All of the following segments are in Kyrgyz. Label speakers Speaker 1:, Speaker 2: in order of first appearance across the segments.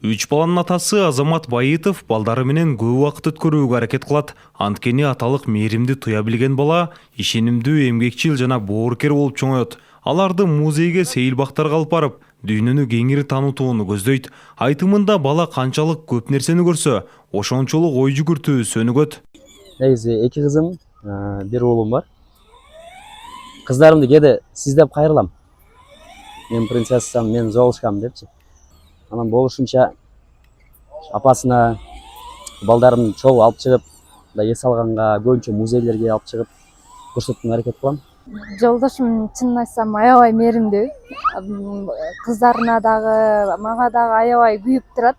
Speaker 1: Үч баланын атасы Азамат Байытов балдары менен көп убакыт өткөрүүгө аракет кылат. Анткени аталык мээримди туя билген бала ишенимдүү, эмгекчил жана боорукер болуп чоңоет. Аларды музейге сейилбактарга алып барып, дүйнөнү кеңири таанытууну көздөйт. Айтымында бала канчалык көп нерсени көрсө, ошончолук ой жүгүртүү сөнүгөт.
Speaker 2: Негизи 2 кызым, 1 уулум бар. Кыздарымды кээде сиздеп кайрылам. Мен принцессам, мен Золушкам депчи. Анан болушунча апасына балдарымды чогуу алып чыгып, эс алганга көбүнчө музейлерге алып чыгып көрсөтүүгө аракет кылам.
Speaker 3: Жолдошум чынын айтсам аябай мээримдүү. Кыздарына дагы, мага дагы аябай күйүп турат.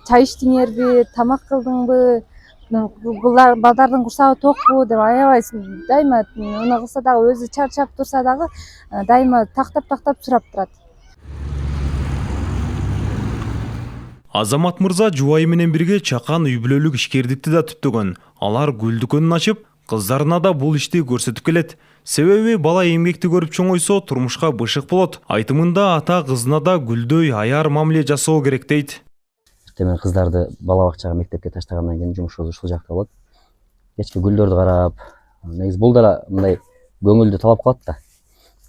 Speaker 3: Чай ичтиңерби, тамак кылдыңбы, балдардын курсагы токпу деп аябай дайыма уну кылса дагы өзү чарчап турса дагы дайыма тактап сурап турат.
Speaker 1: Азамат мырза жубайы менен бирге чакан үй бүлөлүк ишкердикти да түптөгөн. Алар гүл дүкөнүн ачып, кыздарына да бул ишти көрсөтүп келет. Себеби бала эмгекти көрүп чоңойсо турмушка бышык болот. Айтымында ата кызына да гүлдөй аяр мамиле жасоо керек дейт.
Speaker 2: Мен кыздарды бала бакчага, мектепке таштагандан кийин жумушубуз ушул жакта болот. Кечке гүлдөрдү карап, негизи бул да мындай көңүлдү талап кылат да.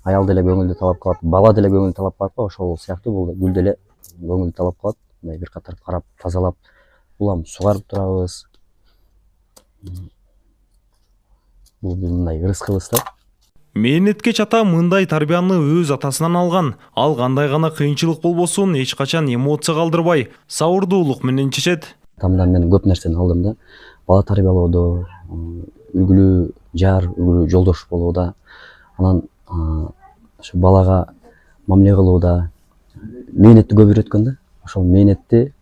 Speaker 2: Аял деле көңүлдү талап кылат, бала деле көңүлдү талап кылат го, ошол сыяктуу бул гүл деле көңүлдү талап кылат. Мындай бир катар карап, тазалап, улам сугарып турабыз. Бул мындай ырыскыбыз да.
Speaker 1: Мээнеткеч ата мындай тарбияны өз атасынан алган. Ал кандай гана кыйынчылык болбосун, эч качан эмоция калтырбай, сабырдуулук менен чечет.
Speaker 2: Атамдан мен көп нерсени алдым да. Бала тарбиялоодо, үлгүлүү жар, үлгүлүү жолдош болууда, анан ошо балага мамиле кылууда мээнетти көп үйрөткөн да. Ошол мээнетти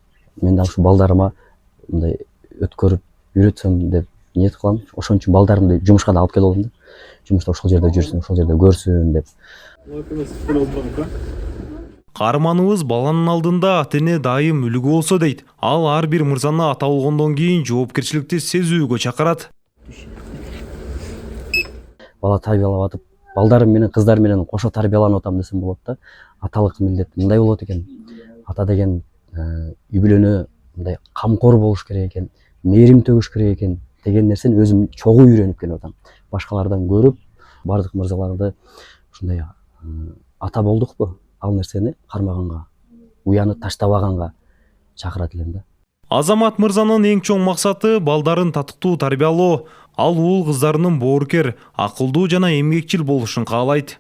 Speaker 2: мен да ушу балдарыма мындай өткөрүп үйрөтсөм деп ниет кылам. Ошон үчүн балдарымды жумушка да алып келип алдым да. Жумушта ошол жерде жүрсүн, ошол жерде көрсүн деп.
Speaker 1: Каарманыбыз баланын алдында ата-эне дайым үлгү болсо дейт. Ал ар бир мырзаны ата болгондон кийин жоопкерчиликти сезүүгө чакырат.
Speaker 2: Бала тарбиялап атып, балдарым менен кыздар менен кошо тарбияланып атам десем болот да. Аталык милдет мындай болот экен. Ата деген үй бүлөнө мындай камкор болуш керек экен, мээрим төгүш керек экен деген нерсени өзүм чогуу үйрөнүп келип атам. Башкалардан көрүп, бардык мырзаларды ушундай ата болдукпу, ал нерсени кармаганга, уяны таштабаганга чакырат элем да.
Speaker 1: Азамат мырзанын эң чоң максаты балдарын татыктуу тарбиялоо. Ал уул кыздарынын боорукер, акылдуу жана эмгекчил болушун каалайт.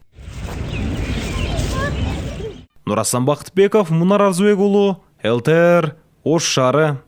Speaker 1: Нурасан Бактыбеков, Мунар Арзыбек уулу, ЛТР, Ош шаары.